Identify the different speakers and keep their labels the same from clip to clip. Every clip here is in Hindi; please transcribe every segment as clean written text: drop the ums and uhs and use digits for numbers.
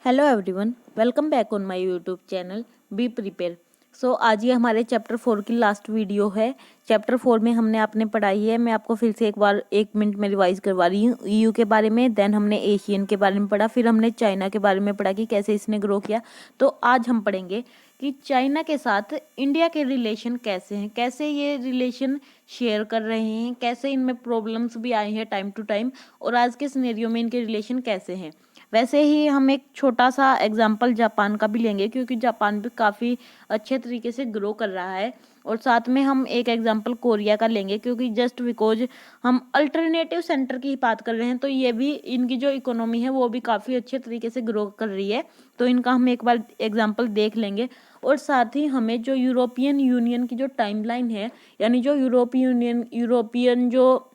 Speaker 1: Hello everyone, welcome back on my YouTube channel be prepare. आज ये हमारे चैप्टर 4 की लास्ट वीडियो है। चैप्टर 4 में हमने आपने पढ़ाई है, मैं आपको फिर से एक बार 1 मिनट में रिवाइज करवा रही हूँ। ईयू के बारे में, देन हमने एशियन के बारे में पढ़ा, फिर हमने चाइना के बारे में पढ़ा कि कैसे इसने ग्रो किया। तो आज हम पढ़ेंगे कि चाइना के साथ इंडिया के रिलेशन कैसे हैं, कैसे ये रिलेशन शेयर कर रहे हैं, कैसे इनमें प्रॉब्लम्स भी आए हैं टाइम टू टाइम, और आज के सिनेरियो में इनके रिलेशन कैसे हैं। वैसे ही हम एक छोटा सा एग्जाम्पल जापान का भी लेंगे, क्योंकि जापान भी काफ़ी अच्छे तरीके से ग्रो कर रहा है। और साथ में हम एक एग्जाम्पल कोरिया का लेंगे, क्योंकि जस्ट बिकॉज हम अल्टरनेटिव सेंटर की बात कर रहे हैं, तो ये भी इनकी जो इकोनॉमी है वो भी काफ़ी अच्छे तरीके से ग्रो कर रही है। तो इनका हम एक बार एग्जाम्पल देख लेंगे। और साथ ही हमें जो यूरोपियन यूनियन की जो टाइमलाइन है, यानी जो यूरोपियन जो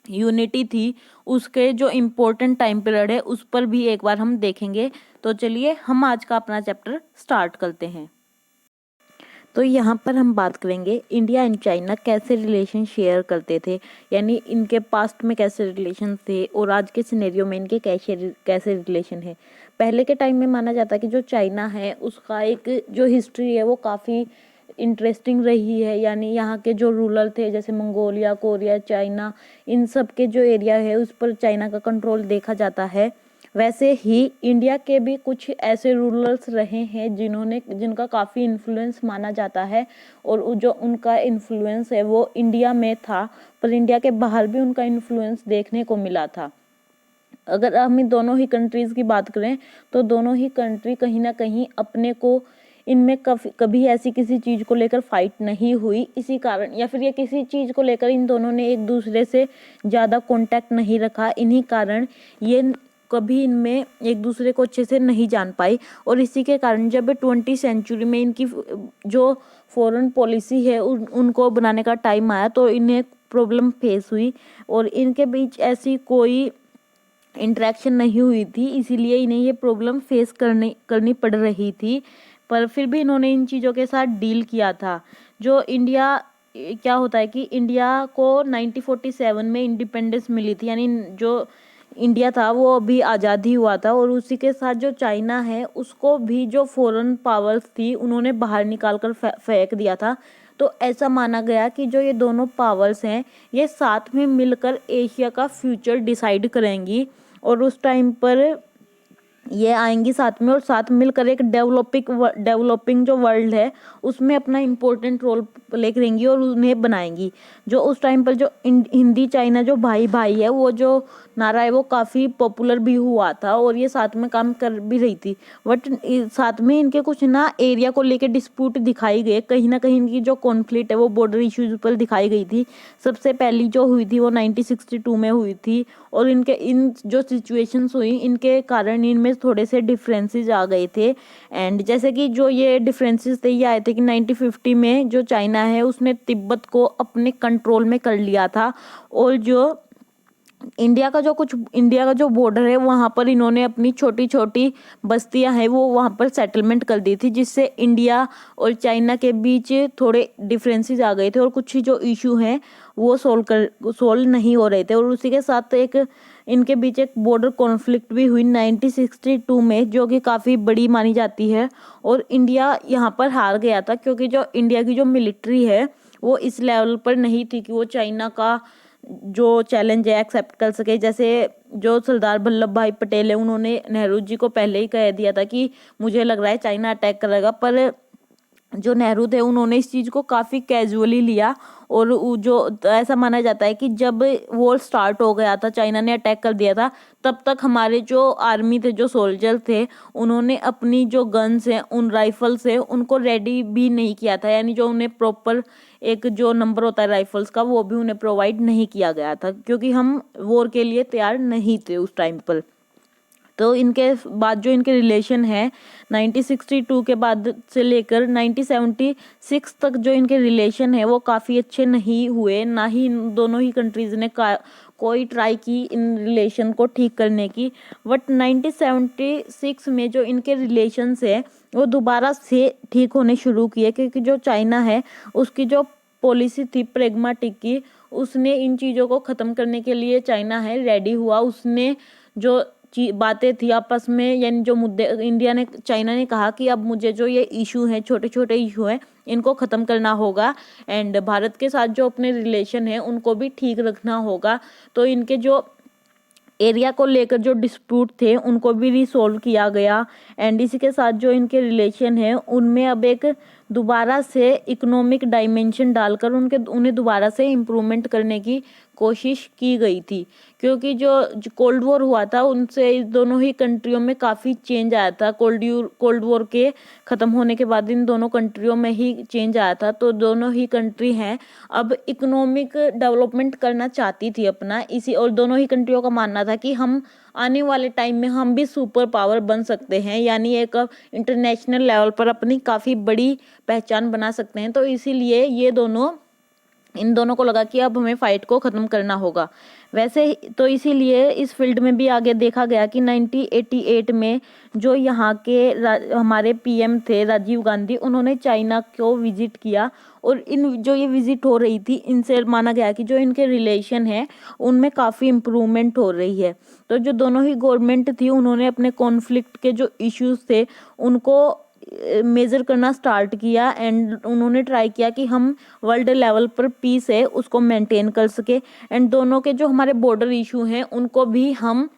Speaker 1: यूनिटी थी, उसके जो इम्पोर्टेंट टाइम पीरियड है उस पर भी एक बार हम देखेंगे। तो चलिए हम आज का अपना चैप्टर स्टार्ट करते हैं। तो यहाँ पर हम बात करेंगे इंडिया एंड चाइना कैसे रिलेशन शेयर करते थे, यानी इनके पास्ट में कैसे रिलेशन थे और आज के सिनेरियो में इनके कैसे रिलेशन है। पहले के टाइम में माना जाता है कि जो चाइना है उसका एक जो हिस्ट्री है वो काफ़ी इंटरेस्टिंग रही है, यानी यहाँ के जो रूलर थे जैसे मंगोलिया, कोरिया, चाइना, इन सब के जो एरिया है उस पर चाइना का कंट्रोल देखा जाता है। वैसे ही इंडिया के भी कुछ ऐसे रूलर्स रहे हैं जिनका काफ़ी इन्फ्लुएंस माना जाता है, और जो उनका इन्फ्लुएंस है वो इंडिया में था, पर इंडिया के बाहर भी उनका इन्फ्लुएंस देखने को मिला था। अगर हम इन दोनों ही कंट्रीज़ की बात करें तो दोनों ही कंट्री कहीं ना कहीं अपने को इनमें कभी ऐसी किसी चीज़ को लेकर फाइट नहीं हुई, इसी कारण या फिर ये किसी चीज़ को लेकर इन दोनों ने एक दूसरे से ज़्यादा कांटेक्ट नहीं रखा, इन्हीं कारण ये कभी इनमें एक दूसरे को अच्छे से नहीं जान पाई। और इसी के कारण जब 20वीं सेंचुरी में इनकी जो फॉरेन पॉलिसी है उनको बनाने का टाइम आया तो इन्हें प्रॉब्लम फेस हुई, और इनके बीच ऐसी कोई इंटरेक्शन नहीं हुई थी, इसीलिए इन्हें ये प्रॉब्लम फेस करनी पड़ रही थी। पर फिर भी इन्होंने इन चीज़ों के साथ डील किया था। जो इंडिया क्या होता है कि इंडिया को 1947 में इंडिपेंडेंस मिली थी, यानी जो इंडिया था वो अभी आज़ादी हुआ था, और उसी के साथ जो चाइना है उसको भी जो फॉरेन पावर्स थी उन्होंने बाहर निकाल कर फेंक दिया था। तो ऐसा माना गया कि जो ये दोनों पावर्स हैं ये साथ में मिलकर एशिया का फ्यूचर डिसाइड करेंगी, और उस टाइम पर ये आएंगी साथ में, और साथ मिलकर एक डेवलपिंग जो वर्ल्ड है उसमें अपना इम्पोर्टेंट रोल प्ले करेंगी और उन्हें बनाएंगी। जो उस टाइम पर जो हिंदी चाइना जो भाई भाई है वो जो नारा है वो काफ़ी पॉपुलर भी हुआ था, और ये साथ में काम कर भी रही थी। बट साथ में इनके कुछ ना एरिया को लेके डिस्प्यूट दिखाई गए, कहीं ना कहीं इनकी जो कॉन्फ्लिक्ट है वो बॉर्डर इश्यूज पर दिखाई गई थी। सबसे पहली जो हुई थी वो 1962 में हुई थी, और इन जो सिचुएशंस हुई इनके कारण इनमें थोड़े से डिफरेंसेस आ गए थे। एंड जैसे कि जो ये डिफरेंसेस थे ये आए थे कि 1950 में जो चाइना है उसने तिब्बत को अपने कंट्रोल में कर लिया था, और जो इंडिया का जो बॉर्डर है वहाँ पर इन्होंने अपनी छोटी छोटी बस्तियां हैं वो वहाँ पर सेटलमेंट कर दी थी, जिससे इंडिया और चाइना के बीच थोड़े डिफरेंसेस आ गए थे, और कुछ ही जो इशू हैं वो सोल्व नहीं हो रहे थे। और उसी के साथ इनके बीच एक बॉर्डर कॉन्फ्लिक्ट भी हुई 1962 में, जो कि काफ़ी बड़ी मानी जाती है, और इंडिया यहाँ पर हार गया था, क्योंकि जो इंडिया की जो मिलिट्री है वो इस लेवल पर नहीं थी कि वो चाइना का जो चैलेंज है एक्सेप्ट कर सके। जैसे जो सरदार वल्लभ भाई पटेल है उन्होंने नेहरू जी को पहले ही कह दिया था कि मुझे लग रहा है चाइना अटैक करेगा, पर जो नेहरू थे उन्होंने इस चीज़ को काफ़ी कैजुअली लिया, और जो ऐसा माना जाता है कि जब वॉर स्टार्ट हो गया था, चाइना ने अटैक कर दिया था, तब तक हमारे जो आर्मी थे, जो सोल्जर थे, उन्होंने अपनी जो गन्स हैं, उन राइफल्स हैं, उनको रेडी भी नहीं किया था, यानी जो उन्हें प्रॉपर एक जो नंबर होता है राइफल्स का वो भी उन्हें प्रोवाइड नहीं किया गया था, क्योंकि हम वॉर के लिए तैयार नहीं थे उस टाइम पर। तो इनके बाद जो इनके रिलेशन है 1962 के बाद से लेकर 1976 तक जो इनके रिलेशन है वो काफ़ी अच्छे नहीं हुए, ना ही इन दोनों ही कंट्रीज़ ने कोई ट्राई की इन रिलेशन को ठीक करने की। बट 1976 में जो इनके रिलेशंस है वो दोबारा से ठीक होने शुरू किए, क्योंकि जो चाइना है उसकी जो पॉलिसी थी प्रेगमाटिक की, उसने इन चीज़ों को ख़त्म करने के लिए चाइना है रेडी हुआ। उसने जो बातें थी आपस में, यानी जो मुद्दे चाइना ने कहा कि अब मुझे जो ये इशू है, छोटे छोटे इशू हैं, इनको ख़त्म करना होगा एंड भारत के साथ जो अपने रिलेशन है उनको भी ठीक रखना होगा। तो इनके जो एरिया को लेकर जो डिस्प्यूट थे उनको भी रिसोल्व किया गया एंड इसी के साथ जो इनके रिलेशन है उनमें अब एक दोबारा से इकोनॉमिक डायमेंशन डालकर उन्हें दोबारा से इम्प्रूवमेंट करने की कोशिश की गई थी। क्योंकि जो कोल्ड वॉर हुआ था उनसे इस दोनों ही कंट्रियों में काफ़ी चेंज आया था। कोल्ड वॉर के ख़त्म होने के बाद इन दोनों कंट्रियों में ही चेंज आया था। तो दोनों ही कंट्री हैं अब इकोनॉमिक डेवलपमेंट करना चाहती थी अपना, इसी और दोनों ही कंट्रियों का मानना था कि हम आने वाले टाइम में हम भी सुपर पावर बन सकते हैं, यानी एक इंटरनेशनल लेवल पर अपनी काफ़ी बड़ी पहचान बना सकते हैं। तो इसीलिए इन दोनों को लगा कि अब हमें फाइट को ख़त्म करना होगा। वैसे तो इसीलिए इस फील्ड में भी आगे देखा गया कि 1988 में जो यहाँ के हमारे पीएम थे राजीव गांधी, उन्होंने चाइना को विजिट किया और इन जो ये विजिट हो रही थी इनसे माना गया कि जो इनके रिलेशन है उनमें काफ़ी इम्प्रूवमेंट हो रही है। तो जो दोनों ही गवर्नमेंट थी उन्होंने अपने कॉन्फ्लिक्ट के जो इश्यूज थे उनको मेजर करना स्टार्ट किया एंड उन्होंने ट्राई किया कि हम वर्ल्ड लेवल पर पीस है उसको मेंटेन कर सके एंड दोनों के जो हमारे बॉर्डर इशू हैं उनको भी हम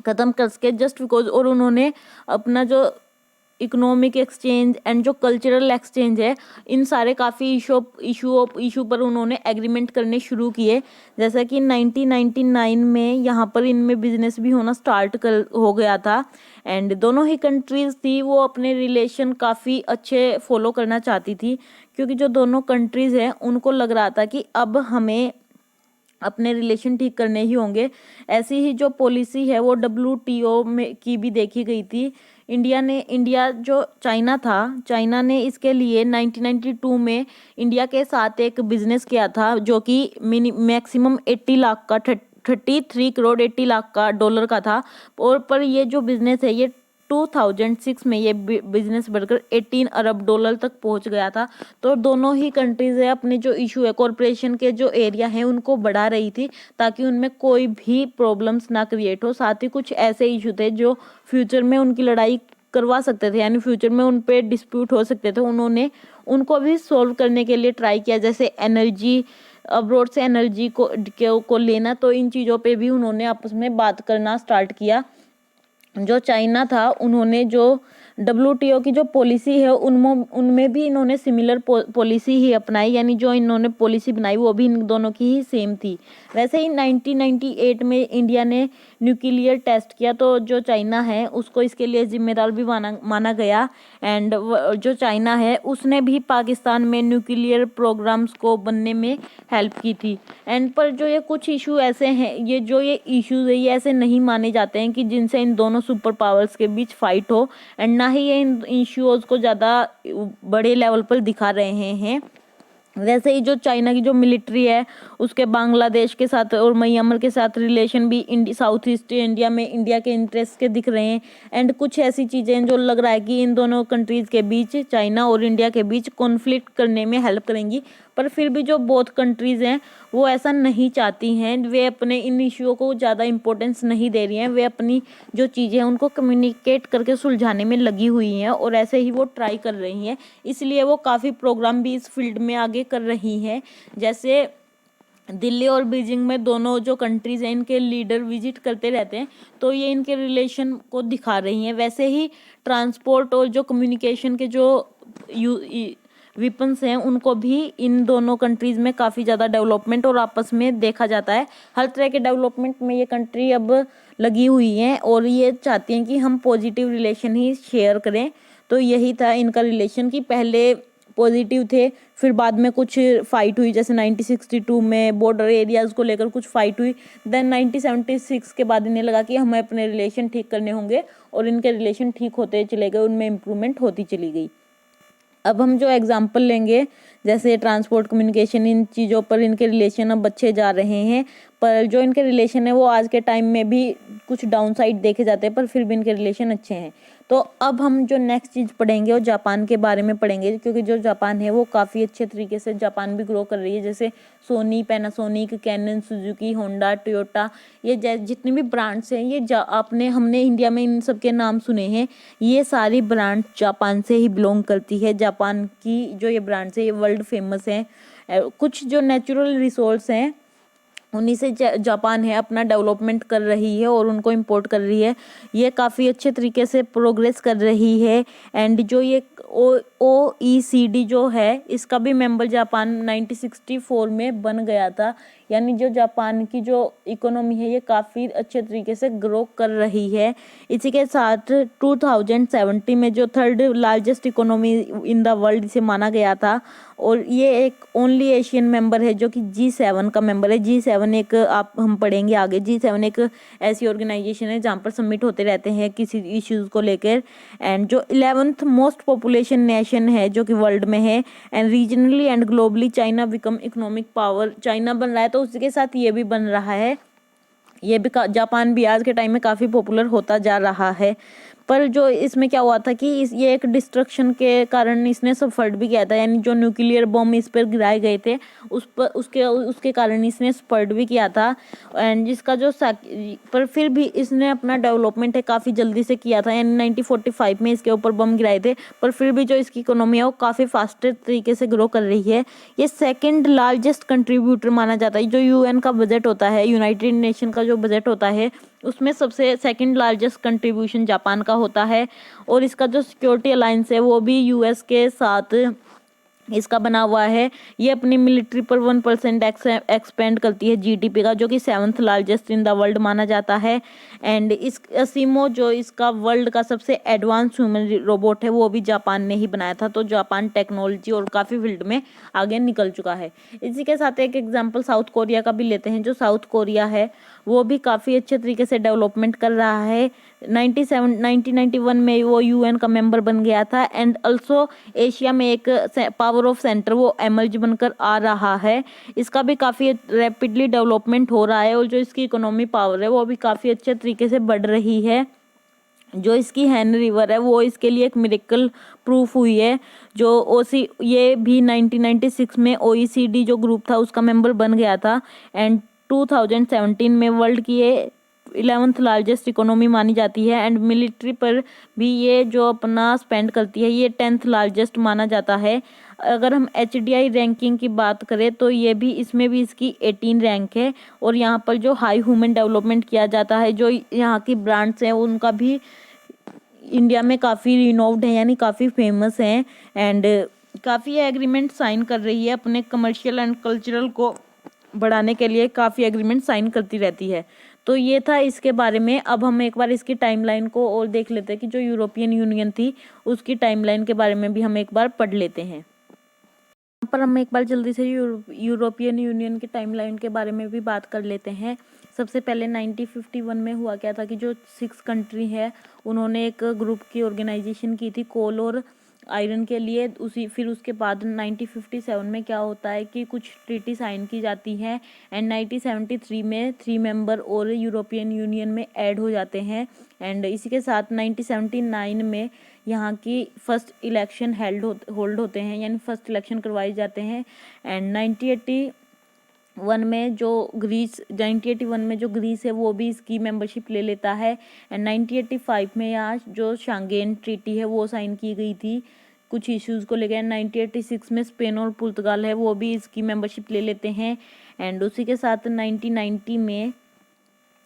Speaker 1: ख़त्म कर सके जस्ट बिकॉज। और उन्होंने अपना जो इकोनॉमिक एक्सचेंज एंड जो कल्चरल एक्सचेंज है इन सारे काफ़ी इशू पर उन्होंने एग्रीमेंट करने शुरू किए। जैसा कि 1999 में यहाँ पर इनमें बिजनेस भी होना हो गया था एंड दोनों ही कंट्रीज़ थी वो अपने रिलेशन काफ़ी अच्छे फॉलो करना चाहती थी। क्योंकि जो दोनों कंट्रीज़ हैं उनको लग रहा था कि अब हमें अपने रिलेशन ठीक करने ही होंगे। ऐसी ही जो पॉलिसी है वो WTO में की भी देखी गई थी। चाइना ने इसके लिए 1992 में इंडिया के साथ एक बिजनेस किया था जो कि मैक्सिमम 80 लाख का 33 करोड़ 80 लाख का डॉलर का था। और पर ये जो बिजनेस है ये 2006 में ये बिजनेस बढ़कर 18 अरब डॉलर तक पहुंच गया था। तो दोनों ही कंट्रीज है अपने जो इशू है कॉरपोरेशन के जो एरिया है उनको बढ़ा रही थी ताकि उनमें कोई भी प्रॉब्लम्स ना क्रिएट हो। साथ ही कुछ ऐसे इशू थे जो फ्यूचर में उनकी लड़ाई करवा सकते थे, यानी फ्यूचर में उन पे डिस्प्यूट हो सकते थे, उन्होंने उनको भी सॉल्व करने के लिए ट्राई किया। जैसे एनर्जी, अब्रोड से एनर्जी को लेना, तो इन चीज़ों पे भी उन्होंने आपस में बात करना स्टार्ट किया। जो चाइना था उन्होंने जो WTO की जो पॉलिसी है उनमें भी इन्होंने सिमिलर पॉलिसी ही अपनाई, यानी जो इन्होंने पॉलिसी बनाई वो भी इन दोनों की ही सेम थी। वैसे ही 1998 में इंडिया ने न्यूक्लियर टेस्ट किया तो जो चाइना है उसको इसके लिए जिम्मेदार भी माना गया एंड जो चाइना है उसने भी पाकिस्तान में न्यूक्लियर प्रोग्राम्स को बनने में हेल्प की थी। एंड पर जो ये कुछ इशू ऐसे हैं, ये इश्यूज है ये ऐसे नहीं माने जाते हैं कि जिनसे इन दोनों सुपर पावर्स के बीच फाइट हो एंड ना ही ये इन इश्यूज को ज़्यादा बड़े लेवल पर दिखा रहे हैं। वैसे ही जो चाइना की जो मिलिट्री है उसके बांग्लादेश के साथ और म्यांमार के साथ रिलेशन भी साउथ ईस्ट इंडिया में इंडिया के इंटरेस्ट के दिख रहे हैं एंड कुछ ऐसी चीज़ें जो लग रहा है कि इन दोनों कंट्रीज़ के बीच, चाइना और इंडिया के बीच कॉन्फ्लिक्ट करने में हेल्प करेंगी। पर फिर भी जो बोथ कंट्रीज़ हैं वो ऐसा नहीं चाहती हैं, वे अपने इन इश्यूओं को ज़्यादा इंपॉर्टेंस नहीं दे रही हैं, वे अपनी जो चीज़ें हैं उनको कम्युनिकेट करके सुलझाने में लगी हुई हैं और ऐसे ही वो ट्राई कर रही हैं। इसलिए वो काफ़ी प्रोग्राम भी इस फील्ड में आगे कर रही हैं। जैसे दिल्ली और बीजिंग में दोनों जो कंट्रीज़ हैं इनके लीडर विजिट करते रहते हैं, तो ये इनके रिलेशन को दिखा रही हैं। वैसे ही ट्रांसपोर्ट और जो कम्युनिकेशन के जो वेपन्स हैं उनको भी इन दोनों कंट्रीज़ में काफ़ी ज़्यादा डेवलपमेंट और आपस में देखा जाता है। हर तरह के डेवलपमेंट में ये कंट्री अब लगी हुई हैं और ये चाहती हैं कि हम पॉजिटिव रिलेशन ही शेयर करें। तो यही था इनका रिलेशन कि पहले पॉजिटिव थे, फिर बाद में कुछ फाइट हुई, जैसे 1962 में बॉर्डर एरियाज़ को लेकर कुछ फाइट हुई। देन 1976 के बाद इन्हें लगा कि हमें अपने रिलेशन ठीक करने होंगे और इनके रिलेशन ठीक होते चले गए, उनमें इम्प्रूवमेंट होती चली गई। अब हम जो एग्जाम्पल लेंगे, जैसे ट्रांसपोर्ट, कम्युनिकेशन, इन चीज़ों पर इनके रिलेशन अब अच्छे जा रहे हैं। पर जो इनके रिलेशन है वो आज के टाइम में भी कुछ डाउन साइड देखे जाते हैं, पर फिर भी इनके रिलेशन अच्छे हैं। तो अब हम जो नेक्स्ट चीज़ पढ़ेंगे वो जापान के बारे में पढ़ेंगे, क्योंकि जो जापान है वो काफ़ी अच्छे तरीके से जापान भी ग्रो कर रही है। जैसे Sony, Panasonic, Canon, Suzuki, Honda, Toyota, ये जितने भी ब्रांड्स हैं ये आपने हमने इंडिया में इन सब के नाम सुने हैं, ये सारी ब्रांड जापान से ही बिलोंग करती है। जापान की जो ये ब्रांड्स है ये वर्ल्ड फेमस हैं। कुछ जो नेचुरल रिसोर्स हैं उन्हीं से जापान है अपना डेवलपमेंट कर रही है और उनको इंपोर्ट कर रही है। ये काफ़ी अच्छे तरीके से प्रोग्रेस कर रही है। एंड जो ये OECD जो है इसका भी मेंबर जापान 1964 में बन गया था। यानी जो जापान की जो इकोनॉमी है ये काफ़ी अच्छे तरीके से ग्रो कर रही है। इसी के साथ 2070 में जो third largest economy in the world इसे माना गया था। और ये एक ओनली एशियन मेंबर है जो कि G7 का मेंबर है। G7 एक हम पढ़ेंगे आगे। G7 एक ऐसी ऑर्गेनाइजेशन है जहाँ पर सबमिट होते रहते हैं किसी इश्यूज को लेकर। एंड जो 11th मोस्ट पॉपुलेशन नेशन है जो कि वर्ल्ड में है। And regionally and globally China become economic power, China बन रहा है तो उसी के साथ ये भी बन रहा है। ये भी जापान भी आज के टाइम में काफ़ी पॉपुलर होता जा रहा है। पर जो इसमें क्या हुआ था कि ये एक डिस्ट्रक्शन के कारण इसने सफर्ड भी किया था। यानी जो न्यूक्लियर बम इस पर गिराए गए थे उस पर उसके कारण इसने सफर्ड भी किया था। एंड जिसका जो पर फिर भी इसने अपना डेवलपमेंट है काफ़ी जल्दी से किया था। यानी 1945 में इसके ऊपर बम गिराए थे, पर फिर भी जो इसकी इकोनॉमी है वो काफ़ी फास्टर तरीके से ग्रो कर रही है। ये सेकेंड लार्जेस्ट कंट्रीब्यूटर माना जाता है। जो UN का बजट होता है, यूनाइटेड नेशन का जो बजट होता है उसमें सबसे सेकंड लार्जेस्ट कंट्रीब्यूशन जापान का होता है। और इसका जो सिक्योरिटी अलायंस है वो भी US के साथ इसका बना हुआ है। ये अपनी मिलिट्री पर 1% एक्सपेंड करती है GDP का, जो कि 7th largest in the world माना जाता है। एंड इस असीमो जो इसका वर्ल्ड का सबसे एडवांस ह्यूमन रोबोट है वो भी जापान ने ही बनाया था। तो जापान टेक्नोलॉजी और काफ़ी फील्ड में आगे निकल चुका है। इसी के साथ एक एग्जांपल साउथ कोरिया का भी लेते हैं। जो साउथ कोरिया है वो भी काफ़ी अच्छे तरीके से डेवलपमेंट कर रहा है। 1991 में वो UN का मेंबर बन गया था। एंड ऑल्सो एशिया में एक पावर ऑफ सेंटर वो एमर्ज बनकर आ रहा है। इसका भी काफ़ी रैपिडली डेवलपमेंट हो रहा है और जो इसकी इकोनॉमी पावर है वो भी काफ़ी अच्छे तरीके से बढ़ रही है। जो इसकी हैन रिवर है वो इसके लिए एक मिरेकल प्रूफ हुई है। जो ये भी 1996 में OECD जो ग्रुप था उसका मेंबर बन गया था। एंड 2017 में वर्ल्ड की ये 11th लार्जेस्ट इकोनॉमी मानी जाती है। एंड मिलिट्री पर भी ये जो अपना स्पेंड करती है ये 10th लार्जेस्ट माना जाता है। अगर हम HDI रैंकिंग की बात करें तो ये भी इसमें भी इसकी 18 रैंक है। और यहाँ पर जो हाई ह्यूमन डेवलपमेंट किया जाता है, जो यहाँ की ब्रांड्स हैं उनका भी इंडिया में काफ़ी रिनोव्ड है, यानी काफ़ी फेमस हैं। एंड काफ़ी एग्रीमेंट साइन कर रही है अपने कमर्शियल एंड कल्चरल को बढ़ाने के लिए, काफ़ी एग्रीमेंट साइन करती रहती है। तो ये था इसके बारे में। अब हम एक बार इसकी टाइमलाइन को और देख लेते हैं कि जो यूरोपियन यूनियन थी उसकी टाइमलाइन के बारे में भी हम एक बार पढ़ लेते हैं। यहाँ पर हम एक बार जल्दी से यूरोपियन यूनियन की टाइमलाइन के बारे में भी बात कर लेते हैं। सबसे पहले 1951 में हुआ क्या था कि जो 6 कंट्री है उन्होंने एक ग्रुप की ऑर्गेनाइजेशन की थी कोल और आयरन के लिए। फिर उसके बाद 1957 में क्या होता है कि कुछ ट्रीटी साइन की जाती है। एंड 1973 में 3 मेंबर और यूरोपियन यूनियन में ऐड हो जाते हैं। एंड इसी के साथ 1979 में यहाँ की फर्स्ट इलेक्शन होल्ड होते हैं, यानी फर्स्ट इलेक्शन करवाए जाते हैं। एंड 1981 में जो ग्रीस है वो भी इसकी मेंबरशिप ले लेता है। एंड 1985 में यहाँ जो शांगेन ट्रीटी है वो साइन की गई थी कुछ इश्यूज़ को लेकर। 1986 में स्पेन और पुर्तगाल है वो भी इसकी मेंबरशिप ले लेते हैं। एंड उसी के साथ 1990 में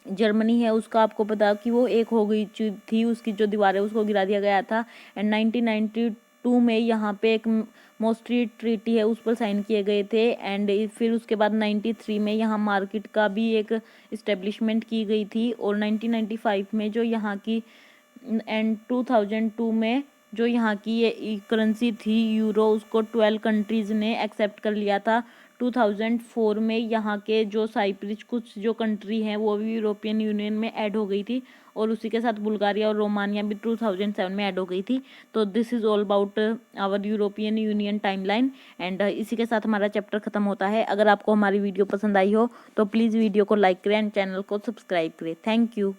Speaker 1: जर्मनी है उसका आपको पता कि वो एक हो गई थी, उसकी जो दीवार है उसको गिरा दिया गया था। एंड 1992 में यहाँ पे एक मोस्ट्री ट्रीटी है उस पर साइन किए गए थे। एंड फिर उसके बाद 93 में यहाँ मार्केट का भी एक इस्टेब्लिशमेंट की गई थी। और 1995 में जो यहाँ की एंड 2002 में जो यहाँ की ये करेंसी थी यूरो, उसको 12 कंट्रीज़ ने एक्सेप्ट कर लिया था 2004 में। यहाँ के जो साइप्रिस कुछ जो कंट्री हैं वो भी यूरोपियन यूनियन में ऐड हो गई थी, और उसी के साथ बुल्गारिया और रोमानिया भी 2007 में ऐड हो गई थी। तो this is all about our European Union timeline. And इसी के साथ हमारा चैप्टर ख़त्म होता है। अगर आपको हमारी वीडियो पसंद आई हो तो प्लीज़ वीडियो को लाइक करें एंड चैनल को सब्सक्राइब करें। Thank you.